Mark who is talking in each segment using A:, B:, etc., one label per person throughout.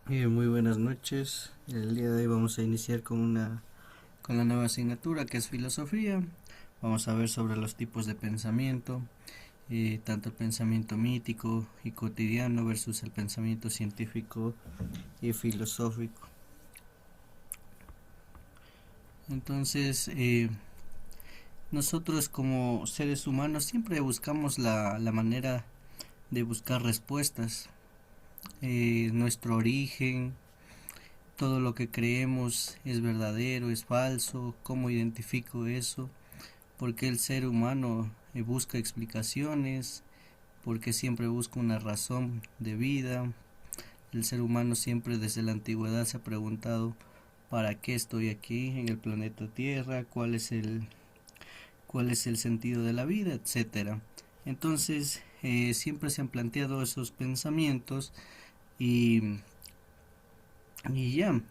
A: Muy buenas noches. El día de hoy vamos a iniciar con la nueva asignatura que es filosofía. Vamos a ver sobre los tipos de pensamiento, tanto el pensamiento mítico y cotidiano versus el pensamiento científico y filosófico. Entonces, nosotros como seres humanos siempre buscamos la manera de buscar respuestas, nuestro origen, todo lo que creemos es verdadero, es falso, cómo identifico eso, por qué el ser humano busca explicaciones, porque siempre busca una razón de vida. El ser humano siempre desde la antigüedad se ha preguntado para qué estoy aquí en el planeta Tierra, cuál es el sentido de la vida, etcétera. Entonces, siempre se han planteado esos pensamientos y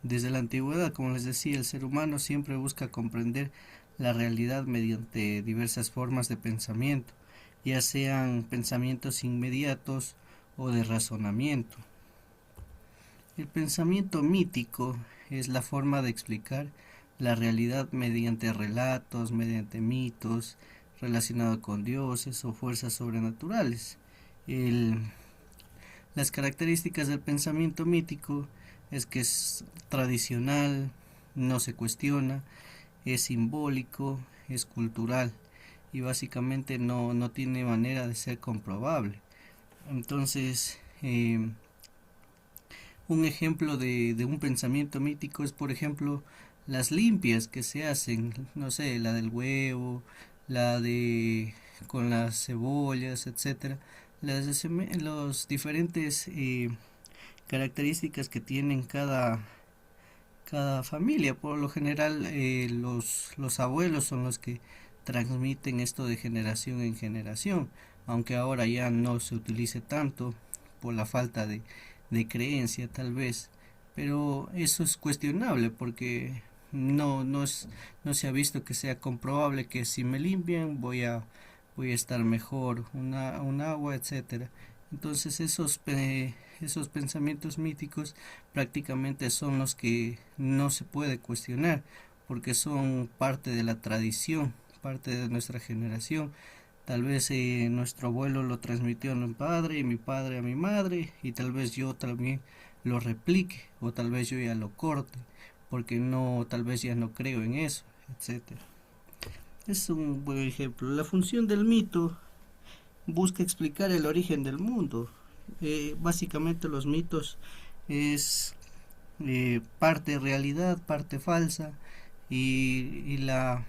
A: desde la antigüedad, como les decía, el ser humano siempre busca comprender la realidad mediante diversas formas de pensamiento, ya sean pensamientos inmediatos o de razonamiento. El pensamiento mítico es la forma de explicar la realidad mediante relatos, mediante mitos relacionados con dioses o fuerzas sobrenaturales. El, las características del pensamiento mítico es que es tradicional, no se cuestiona, es simbólico, es cultural y básicamente no tiene manera de ser comprobable. Entonces, un ejemplo de un pensamiento mítico es, por ejemplo, las limpias que se hacen, no sé, la del huevo, la de con las cebollas, etcétera, los diferentes características que tienen cada familia. Por lo general, los abuelos son los que transmiten esto de generación en generación, aunque ahora ya no se utilice tanto por la falta de creencia tal vez, pero eso es cuestionable porque no se ha visto que sea comprobable que si me limpian voy a estar mejor, un agua, etcétera. Entonces esos pensamientos míticos prácticamente son los que no se puede cuestionar porque son parte de la tradición, parte de nuestra generación. Tal vez nuestro abuelo lo transmitió a mi padre y mi padre a mi madre y tal vez yo también lo replique o tal vez yo ya lo corte porque no, tal vez ya no creo en eso, etcétera. Es un buen ejemplo. La función del mito busca explicar el origen del mundo. Básicamente los mitos es parte realidad, parte falsa y la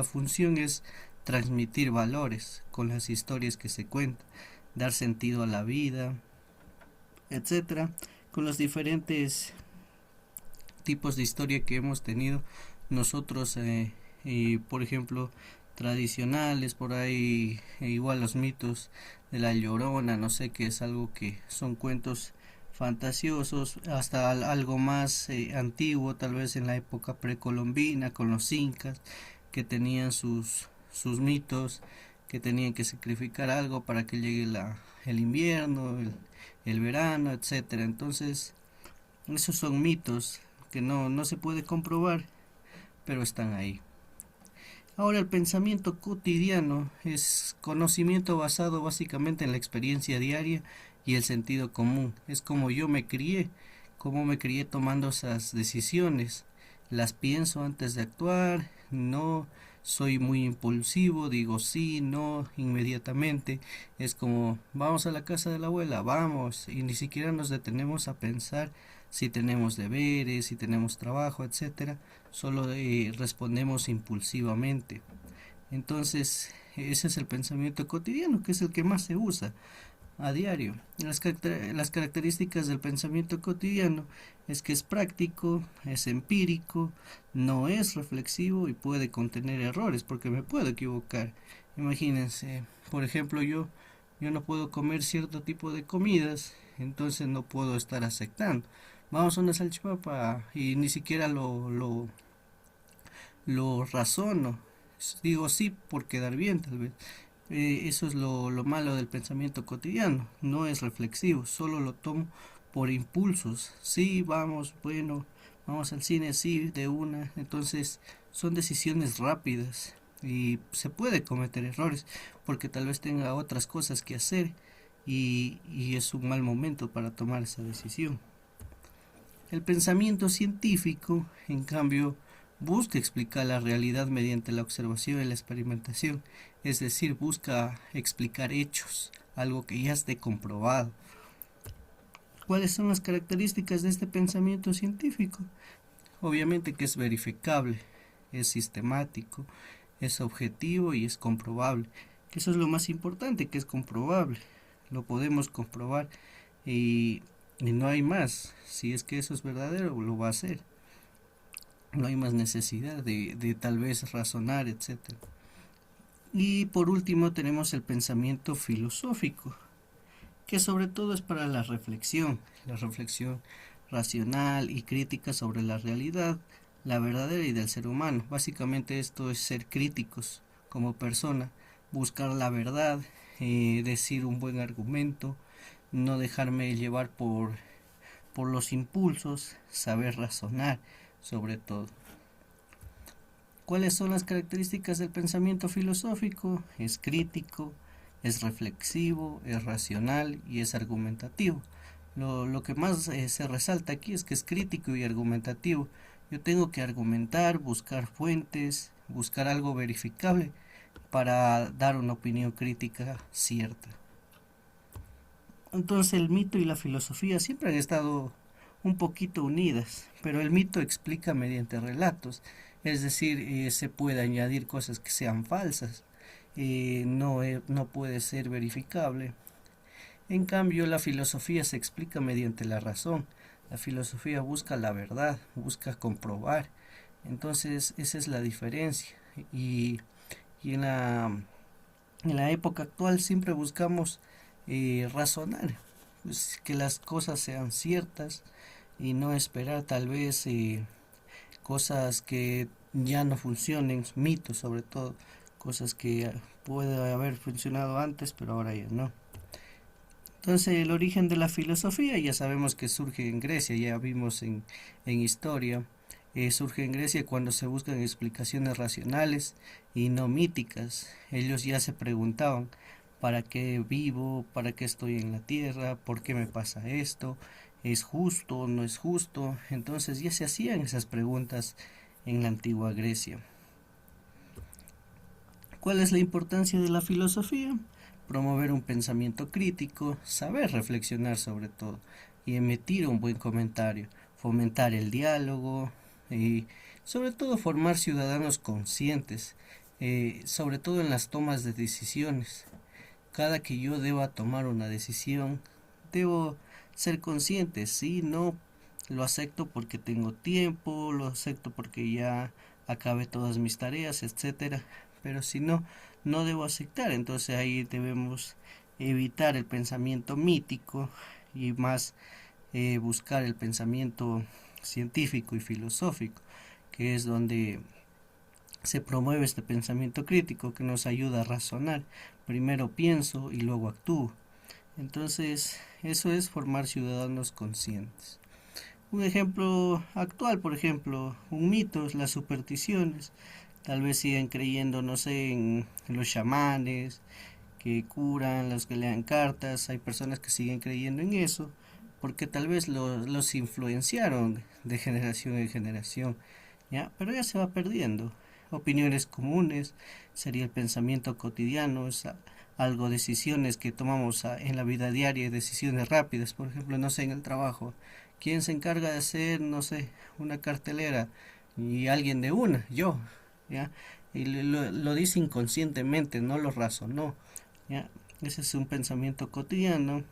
A: función es transmitir valores con las historias que se cuentan, dar sentido a la vida, etcétera, con los diferentes tipos de historia que hemos tenido nosotros, y por ejemplo tradicionales por ahí, igual los mitos de la Llorona, no sé, que es algo que son cuentos fantasiosos, hasta algo más antiguo, tal vez en la época precolombina con los incas que tenían sus mitos, que tenían que sacrificar algo para que llegue el invierno, el verano, etcétera. Entonces esos son mitos que no se puede comprobar, pero están ahí. Ahora el pensamiento cotidiano es conocimiento basado básicamente en la experiencia diaria y el sentido común. Es como yo me crié, cómo me crié tomando esas decisiones. Las pienso antes de actuar, no soy muy impulsivo, digo sí, no, inmediatamente. Es como, vamos a la casa de la abuela, vamos, y ni siquiera nos detenemos a pensar si tenemos deberes, si tenemos trabajo, etcétera. Solo respondemos impulsivamente. Entonces, ese es el pensamiento cotidiano, que es el que más se usa a diario. Las características del pensamiento cotidiano es que es práctico, es empírico, no es reflexivo y puede contener errores, porque me puedo equivocar. Imagínense, por ejemplo, yo no puedo comer cierto tipo de comidas, entonces no puedo estar aceptando. Vamos a una salchipapa y ni siquiera lo razono. Digo sí por quedar bien, tal vez. Eso es lo malo del pensamiento cotidiano. No es reflexivo, solo lo tomo por impulsos. Sí, vamos, bueno, vamos al cine, sí, de una. Entonces son decisiones rápidas y se puede cometer errores porque tal vez tenga otras cosas que hacer y es un mal momento para tomar esa decisión. El pensamiento científico, en cambio, busca explicar la realidad mediante la observación y la experimentación, es decir, busca explicar hechos, algo que ya esté comprobado. ¿Cuáles son las características de este pensamiento científico? Obviamente que es verificable, es sistemático, es objetivo y es comprobable. Eso es lo más importante, que es comprobable. Lo podemos comprobar y, y no hay más. Si es que eso es verdadero, lo va a hacer. No hay más necesidad de tal vez razonar, etcétera. Y por último tenemos el pensamiento filosófico, que sobre todo es para la reflexión racional y crítica sobre la realidad, la verdadera y del ser humano. Básicamente esto es ser críticos como persona, buscar la verdad, decir un buen argumento, no dejarme llevar por los impulsos, saber razonar sobre todo. ¿Cuáles son las características del pensamiento filosófico? Es crítico, es reflexivo, es racional y es argumentativo. Lo que más se resalta aquí es que es crítico y argumentativo. Yo tengo que argumentar, buscar fuentes, buscar algo verificable para dar una opinión crítica cierta. Entonces el mito y la filosofía siempre han estado un poquito unidas, pero el mito explica mediante relatos, es decir, se puede añadir cosas que sean falsas, no puede ser verificable. En cambio, la filosofía se explica mediante la razón, la filosofía busca la verdad, busca comprobar, entonces esa es la diferencia y, y en la época actual siempre buscamos razonar, pues, que las cosas sean ciertas y no esperar tal vez cosas que ya no funcionen, mitos sobre todo, cosas que puede haber funcionado antes pero ahora ya no. Entonces el origen de la filosofía ya sabemos que surge en Grecia, ya vimos en historia, surge en Grecia cuando se buscan explicaciones racionales y no míticas. Ellos ya se preguntaban, ¿para qué vivo? ¿Para qué estoy en la tierra? ¿Por qué me pasa esto? ¿Es justo? ¿No es justo? Entonces ya se hacían esas preguntas en la antigua Grecia. ¿Cuál es la importancia de la filosofía? Promover un pensamiento crítico, saber reflexionar sobre todo y emitir un buen comentario, fomentar el diálogo y sobre todo formar ciudadanos conscientes, sobre todo en las tomas de decisiones. Cada que yo deba tomar una decisión, debo ser consciente, sí, no lo acepto porque tengo tiempo, lo acepto porque ya acabé todas mis tareas, etcétera, pero si no, no debo aceptar. Entonces ahí debemos evitar el pensamiento mítico y más buscar el pensamiento científico y filosófico, que es donde se promueve este pensamiento crítico que nos ayuda a razonar. Primero pienso y luego actúo. Entonces, eso es formar ciudadanos conscientes. Un ejemplo actual, por ejemplo, un mito es las supersticiones. Tal vez sigan creyendo, no sé, en los chamanes que curan, los que lean cartas. Hay personas que siguen creyendo en eso porque tal vez los influenciaron de generación en generación, ¿ya? Pero ya se va perdiendo. Opiniones comunes, sería el pensamiento cotidiano, es algo, decisiones que tomamos en la vida diaria, decisiones rápidas, por ejemplo, no sé, en el trabajo. ¿Quién se encarga de hacer, no sé, una cartelera? Y alguien de una, yo, ¿ya? Y lo dice inconscientemente, no lo razonó, ¿ya? Ese es un pensamiento cotidiano.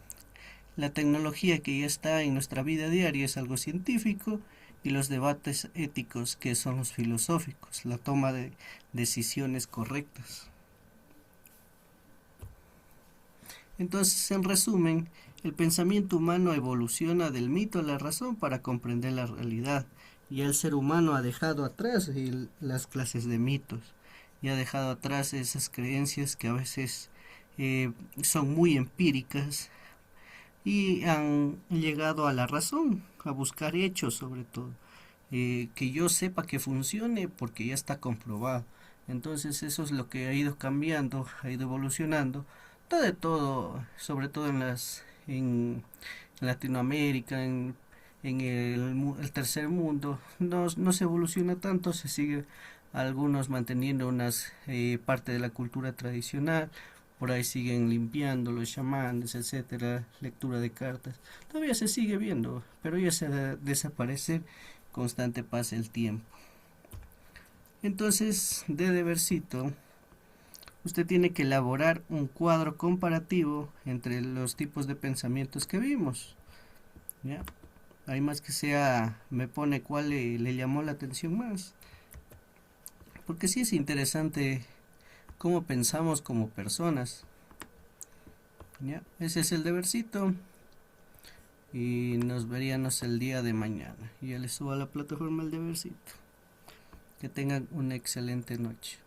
A: La tecnología que ya está en nuestra vida diaria es algo científico y los debates éticos que son los filosóficos, la toma de decisiones correctas. Entonces, en resumen, el pensamiento humano evoluciona del mito a la razón para comprender la realidad. Y el ser humano ha dejado atrás las clases de mitos y ha dejado atrás esas creencias que a veces son muy empíricas y han llegado a la razón, a buscar hechos sobre todo, que yo sepa que funcione porque ya está comprobado. Entonces eso es lo que ha ido cambiando, ha ido evolucionando, todo de todo, sobre todo en Latinoamérica, en el tercer mundo, no se evoluciona tanto, se sigue algunos manteniendo unas parte de la cultura tradicional, por ahí siguen limpiando los chamanes, etcétera, lectura de cartas. Todavía se sigue viendo, pero ya se desaparece constante pasa el tiempo. Entonces, de debercito, usted tiene que elaborar un cuadro comparativo entre los tipos de pensamientos que vimos. ¿Ya? Hay más que sea, me pone cuál le llamó la atención más. Porque sí es interesante cómo pensamos como personas. ¿Ya? Ese es el debercito. Y nos veríamos el día de mañana. Y ya les subo a la plataforma el debercito. Que tengan una excelente noche.